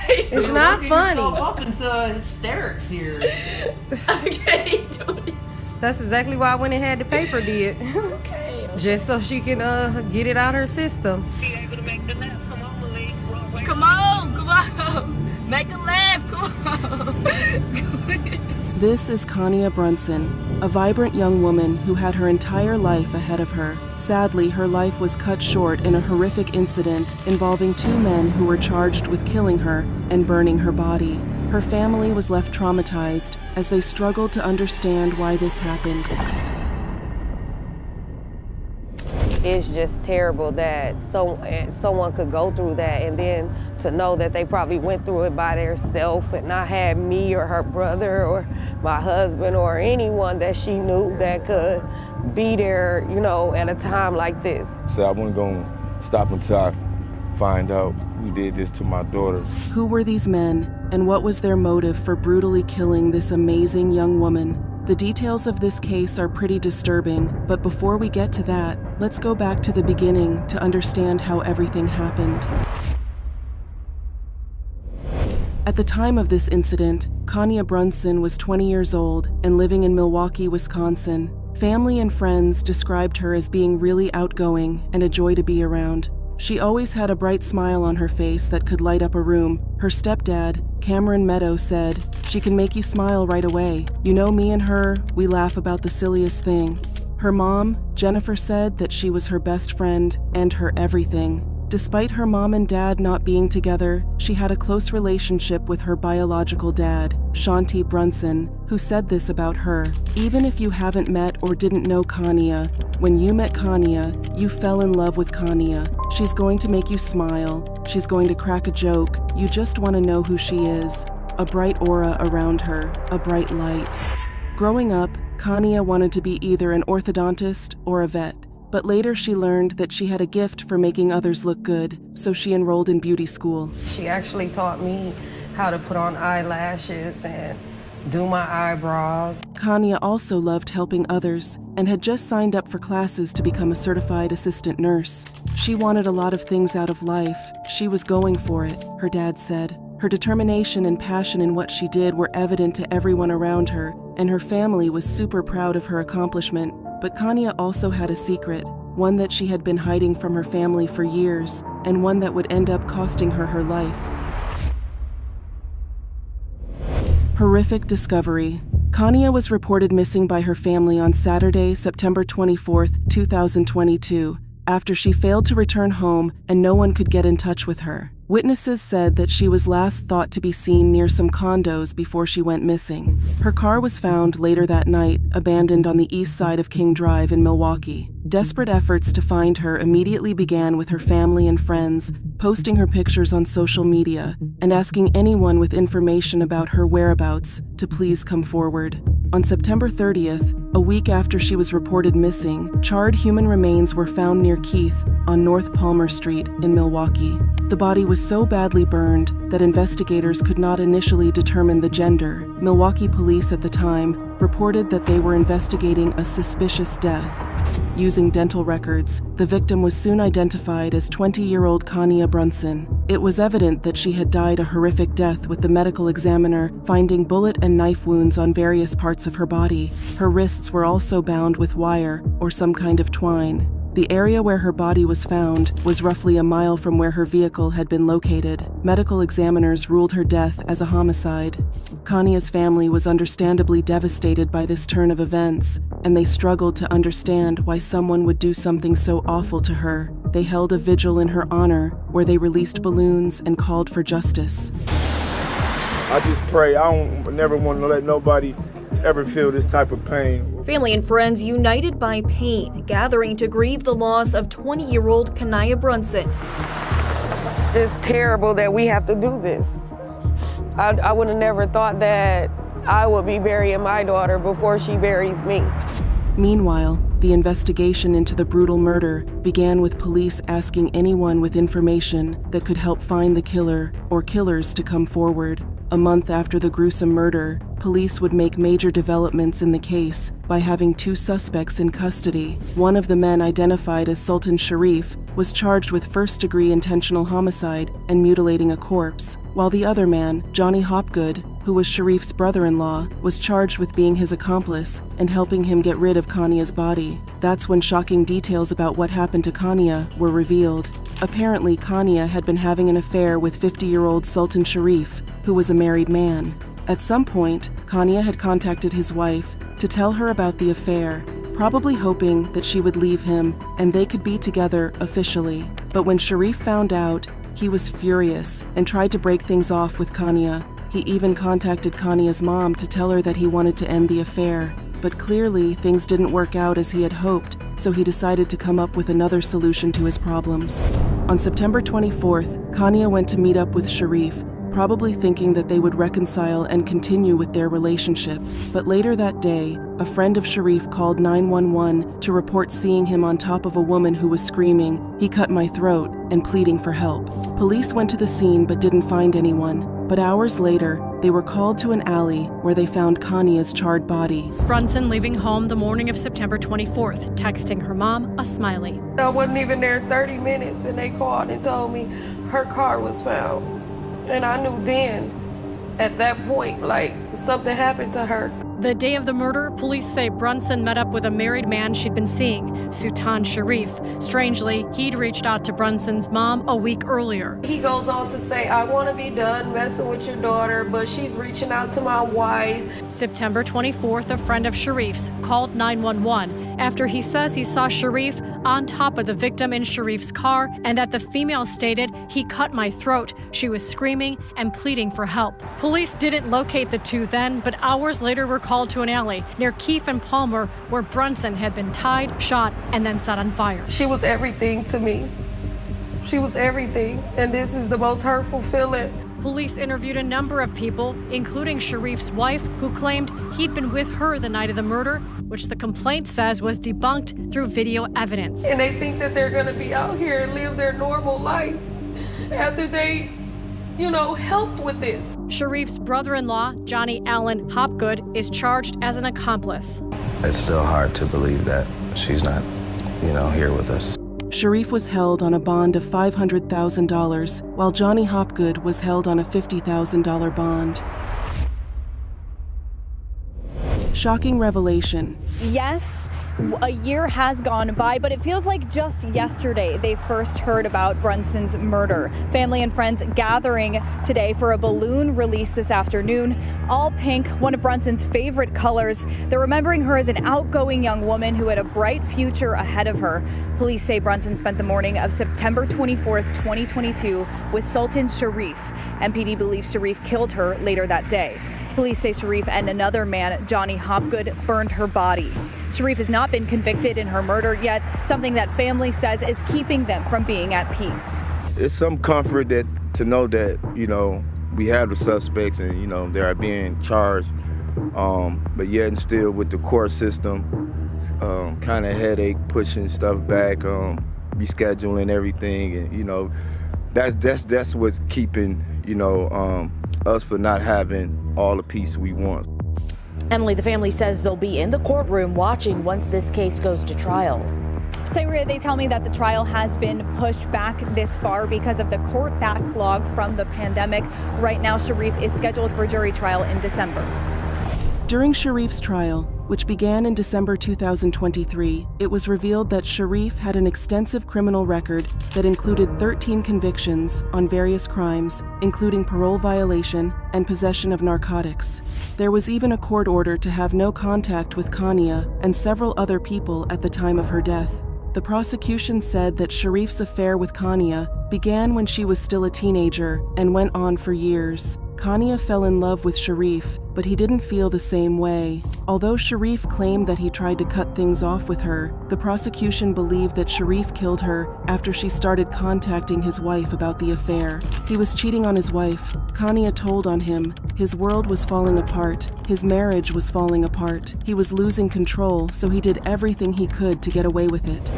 It's not funny. Don't get yourself up into hysterics here. Okay, do it. That's exactly why I went and had the paper did. Okay. Just so she can get it out her system. Be able to make the lap. Come on, Malik. Come on. Make a laugh, come on. This is Kania Brunson, a vibrant young woman who had her entire life ahead of her. Sadly, her life was cut short in a horrific incident involving two men who were charged with killing her and burning her body. Her family was left traumatized as they struggled to understand why this happened. It's just terrible that someone could go through that, and then to know that they probably went through it by themselves and not had me or her brother or my husband or anyone that she knew that could be there, at a time like this. So I wasn't going to stop until I find out who did this to my daughter. Who were these men, and what was their motive for brutally killing this amazing young woman? The details of this case are pretty disturbing, but before we get to that, let's go back to the beginning to understand how everything happened. At the time of this incident, Kania Brunson was 20 years old and living in Milwaukee, Wisconsin. Family and friends described her as being really outgoing and a joy to be around. She always had a bright smile on her face that could light up a room. Her stepdad, Cameron Meadow, said, "She can make you smile right away. You know, me and her, we laugh about the silliest thing." Her mom, Jennifer, said that she was her best friend and her everything. Despite her mom and dad not being together, she had a close relationship with her biological dad, Shanti Brunson, who said this about her. "Even if you haven't met or didn't know Kania, when you met Kania, you fell in love with Kania. She's going to make you smile. She's going to crack a joke. You just want to know who she is." A bright aura around her, a bright light. Growing up, Kania wanted to be either an orthodontist or a vet. But later she learned that she had a gift for making others look good, so she enrolled in beauty school. She actually taught me how to put on eyelashes and do my eyebrows. Kania also loved helping others and had just signed up for classes to become a certified assistant nurse. She wanted a lot of things out of life. She was going for it, her dad said. Her determination and passion in what she did were evident to everyone around her, and her family was super proud of her accomplishment. But Kania also had a secret, one that she had been hiding from her family for years, and one that would end up costing her her life. Horrific discovery. Kania was reported missing by her family on Saturday, September 24, 2022, after she failed to return home and no one could get in touch with her. Witnesses said that she was last thought to be seen near some condos before she went missing. Her car was found later that night, abandoned on the east side of King Drive in Milwaukee. Desperate efforts to find her immediately began with her family and friends, posting her pictures on social media and asking anyone with information about her whereabouts to please come forward. On September 30th, a week after she was reported missing, charred human remains were found near Keith on North Palmer Street in Milwaukee. The body was so badly burned that investigators could not initially determine the gender. Milwaukee police at the time reported that they were investigating a suspicious death. Using dental records, the victim was soon identified as 20-year-old Kania Brunson. It was evident that she had died a horrific death, with the medical examiner finding bullet and knife wounds on various parts of her body. Her wrists were also bound with wire or some kind of twine. The area where her body was found was roughly a mile from where her vehicle had been located. Medical examiners ruled her death as a homicide. Kania's family was understandably devastated by this turn of events, and they struggled to understand why someone would do something so awful to her. They held a vigil in her honor where they released balloons and called for justice. I just pray. I don't never want to let nobody ever feel this type of pain. Family and friends united by pain, gathering to grieve the loss of 20-year-old Kania Brunson. It's terrible that we have to do this. I would have never thought that I would be burying my daughter before she buries me. Meanwhile, the investigation into the brutal murder began with police asking anyone with information that could help find the killer or killers to come forward. A month after the gruesome murder, police would make major developments in the case by having two suspects in custody. One of the men, identified as Sultan Sharif, was charged with first-degree intentional homicide and mutilating a corpse, while the other man, Johnny Hopgood, who was Sharif's brother-in-law, was charged with being his accomplice and helping him get rid of Kania's body. That's when shocking details about what happened to Kania were revealed. Apparently, Kania had been having an affair with 50-year-old Sultan Sharif, who was a married man. At some point, Kania had contacted his wife to tell her about the affair, probably hoping that she would leave him and they could be together officially. But when Sharif found out, he was furious and tried to break things off with Kania. He even contacted Kania's mom to tell her that he wanted to end the affair. But clearly, things didn't work out as he had hoped, so he decided to come up with another solution to his problems. On September 24th, Kania went to meet up with Sharif, probably thinking that they would reconcile and continue with their relationship. But later that day, a friend of Sharif called 911 to report seeing him on top of a woman who was screaming, "He cut my throat," and pleading for help. Police went to the scene but didn't find anyone. But hours later, they were called to an alley where they found Kania's charred body. Brunson leaving home the morning of September 24th, texting her mom a smiley. I wasn't even there 30 minutes and they called and told me her car was found. And I knew then, at that point, like something happened to her. The day of the murder, police say Brunson met up with a married man she'd been seeing, Sultan Sharif. Strangely, he'd reached out to Brunson's mom a week earlier. He goes on to say, "I want to be done messing with your daughter, but she's reaching out to my wife." September 24th, a friend of Sharif's called 911 after he says he saw Sharif on top of the victim in Sharif's car and that the female stated, "He cut my throat." She was screaming and pleading for help. Police didn't locate the two then, but hours later were called to an alley near Keefe and Palmer where Brunson had been tied, shot, and then set on fire. She was everything to me. She was everything, and this is the most hurtful feeling. Police interviewed a number of people, including Sharif's wife, who claimed he'd been with her the night of the murder, which the complaint says was debunked through video evidence. And they think that they're gonna be out here and live their normal life after they, helped with this. Sharif's brother-in-law, Johnny Allen Hopgood, is charged as an accomplice. It's still hard to believe that she's not, here with us. Sharif was held on a bond of $500,000, while Johnny Hopgood was held on a $50,000 bond. Shocking revelation. Yes, a year has gone by, but it feels like just yesterday they first heard about Brunson's murder. Family and friends gathering today for a balloon release this afternoon. All pink, one of Brunson's favorite colors. They're remembering her as an outgoing young woman who had a bright future ahead of her. Police say Brunson spent the morning of September 24th, 2022 with Sultan Sharif. MPD believes Sharif killed her later that day. Police say Sharif and another man, Johnny Hopgood, burned her body. Sharif has not been convicted in her murder yet, something that family says is keeping them from being at peace. It's some comfort to know that, we have the suspects and, they are being charged. But yet and still with the court system, kind of headache, pushing stuff back, rescheduling everything. And, that's what's keeping, us from not having all the peace we want. Emily, the family says they'll be in the courtroom watching once this case goes to trial. Sayria, they tell me that the trial has been pushed back this far because of the court backlog from the pandemic. Right now, Sharif is scheduled for jury trial in December. During Sharif's trial, which began in December 2023, it was revealed that Sharif had an extensive criminal record that included 13 convictions on various crimes, including parole violation and possession of narcotics. There was even a court order to have no contact with Kania and several other people at the time of her death. The prosecution said that Sharif's affair with Kania began when she was still a teenager and went on for years. Kania fell in love with Sharif, but he didn't feel the same way. Although Sharif claimed that he tried to cut things off with her, the prosecution believed that Sharif killed her after she started contacting his wife about the affair. He was cheating on his wife. Kania told on him. His world was falling apart. His marriage was falling apart. He was losing control, so he did everything he could to get away with it.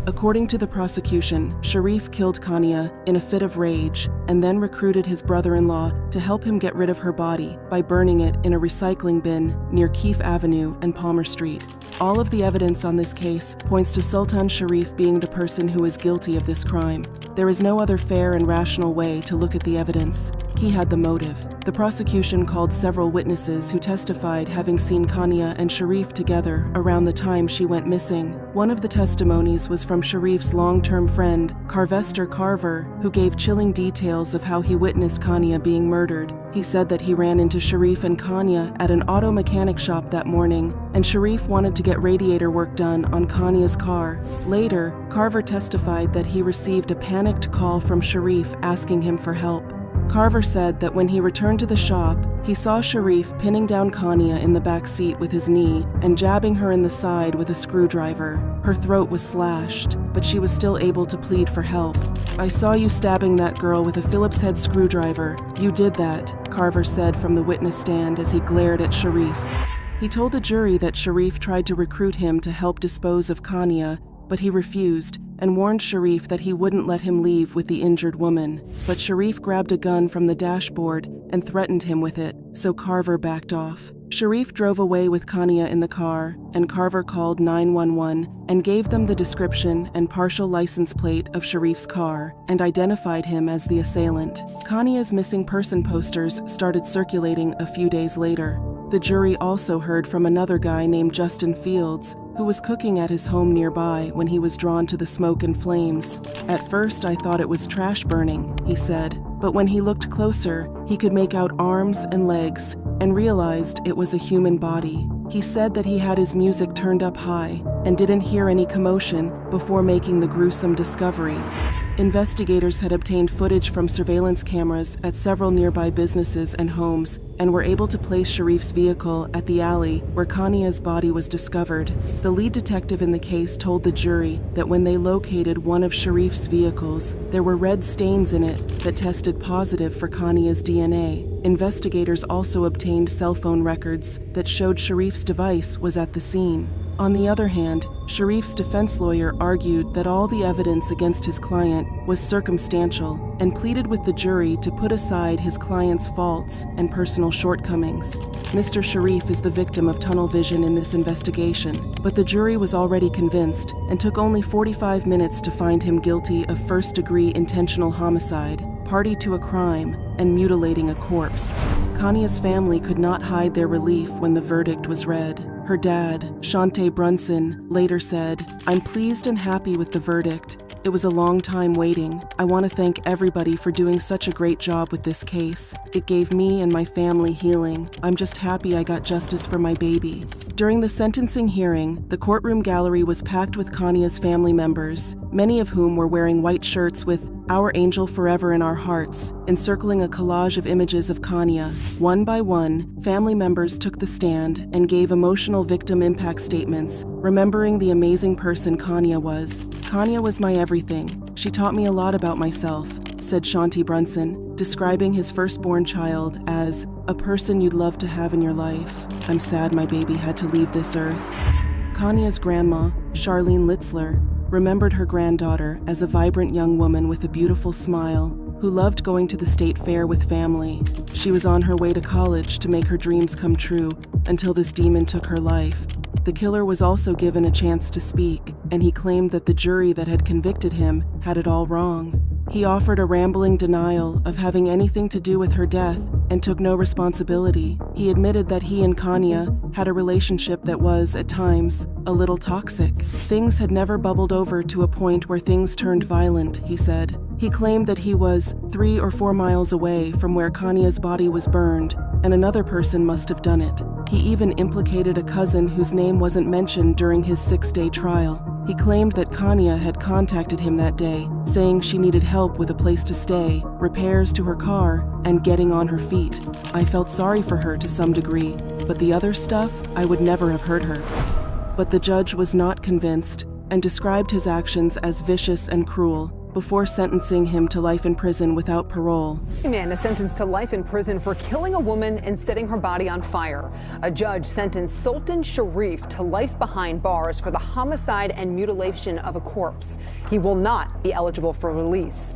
According to the prosecution, Sharif killed Kania in a fit of rage and then recruited his brother-in-law to help him get rid of her body by burning it in a recycling bin near Keefe Avenue and Palmer Street. All of the evidence on this case points to Sultan Sharif being the person who is guilty of this crime. There is no other fair and rational way to look at the evidence. He had the motive. The prosecution called several witnesses who testified having seen Khania and Sharif together around the time she went missing. One of the testimonies was from Sharif's long-term friend, Carvester Carver, who gave chilling details of how he witnessed Khania being murdered. He said that he ran into Sharif and Khania at an auto mechanic shop that morning, and Sharif wanted to get radiator work done on Khania's car. Later, Carver testified that he received a panicked call from Sharif asking him for help. Carver said that when he returned to the shop, he saw Sharif pinning down Khania in the back seat with his knee and jabbing her in the side with a screwdriver. Her throat was slashed, but she was still able to plead for help. "I saw you stabbing that girl with a Phillips head screwdriver. You did that," Carver said from the witness stand as he glared at Sharif. He told the jury that Sharif tried to recruit him to help dispose of Khania, but he refused and warned Sharif that he wouldn't let him leave with the injured woman. But Sharif grabbed a gun from the dashboard and threatened him with it, so Carver backed off. Sharif drove away with Khania in the car, and Carver called 911 and gave them the description and partial license plate of Sharif's car and identified him as the assailant. Khania's missing person posters started circulating a few days later. The jury also heard from another guy named Justin Fields, who was cooking at his home nearby when he was drawn to the smoke and flames. "At first, I thought it was trash burning," he said, but when he looked closer, he could make out arms and legs and realized it was a human body. He said that he had his music turned up high and didn't hear any commotion before making the gruesome discovery. Investigators had obtained footage from surveillance cameras at several nearby businesses and homes and were able to place Sharif's vehicle at the alley where Khania's body was discovered. The lead detective in the case told the jury that when they located one of Sharif's vehicles, there were red stains in it that tested positive for Khania's DNA. Investigators also obtained cell phone records that showed Sharif's device was at the scene. On the other hand, Sharif's defense lawyer argued that all the evidence against his client was circumstantial and pleaded with the jury to put aside his client's faults and personal shortcomings. Mr. Sharif is the victim of tunnel vision in this investigation, but the jury was already convinced and took only 45 minutes to find him guilty of first-degree intentional homicide, party to a crime, and mutilating a corpse. Khania's family could not hide their relief when the verdict was read. Her dad, Shante Brunson, later said, "I'm pleased and happy with the verdict. It was a long time waiting. I want to thank everybody for doing such a great job with this case. It gave me and my family healing. I'm just happy I got justice for my baby." During the sentencing hearing, the courtroom gallery was packed with Khania's family members, many of whom were wearing white shirts with "Our Angel Forever in Our Hearts," encircling a collage of images of Khania. One by one, family members took the stand and gave emotional victim impact statements, remembering the amazing person Khania was. "Khania was my everything. She taught me a lot about myself," said Shanti Brunson, describing his firstborn child as "a person you'd love to have in your life. I'm sad my baby had to leave this earth." Khania's grandma, Charlene Litzler, remembered her granddaughter as a vibrant young woman with a beautiful smile who loved going to the state fair with family. She was on her way to college to make her dreams come true until this demon took her life. The killer was also given a chance to speak, and he claimed that the jury that had convicted him had it all wrong. He offered a rambling denial of having anything to do with her death and took no responsibility. He admitted that he and Khania had a relationship that was, at times, a little toxic. Things had never bubbled over to a point where things turned violent, he said. He claimed that he was 3 or 4 miles away from where Khania's body was burned, and another person must have done it. He even implicated a cousin whose name wasn't mentioned during his 6-day trial. He claimed that Khania had contacted him that day, saying she needed help with a place to stay, repairs to her car, and getting on her feet. "I felt sorry for her to some degree, but the other stuff, I would never have hurt her." But the judge was not convinced and described his actions as vicious and cruel, before sentencing him to life in prison without parole. A man is sentenced to life in prison for killing a woman and setting her body on fire. A judge sentenced Sultan Sharif to life behind bars for the homicide and mutilation of a corpse. He will not be eligible for release.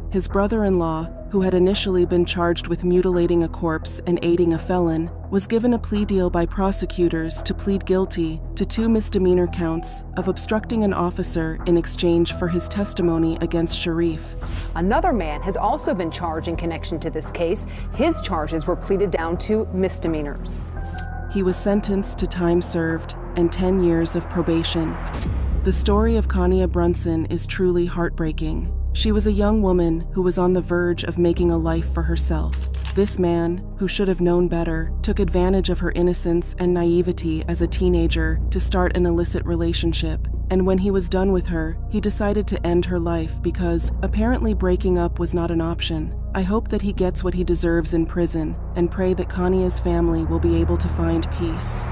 His brother-in-law, who had initially been charged with mutilating a corpse and aiding a felon, was given a plea deal by prosecutors to plead guilty to 2 misdemeanor counts of obstructing an officer in exchange for his testimony against Sharif. Another man has also been charged in connection to this case. His charges were pleaded down to misdemeanors. He was sentenced to time served and 10 years of probation. The story of Khania Brunson is truly heartbreaking. She was a young woman who was on the verge of making a life for herself. This man, who should have known better, took advantage of her innocence and naivety as a teenager to start an illicit relationship. And when he was done with her, he decided to end her life because apparently breaking up was not an option. I hope that he gets what he deserves in prison and pray that Khania's family will be able to find peace.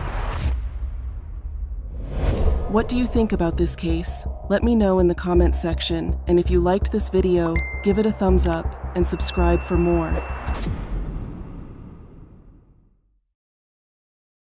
What do you think about this case? Let me know in the comments section, and if you liked this video, give it a thumbs up and subscribe for more.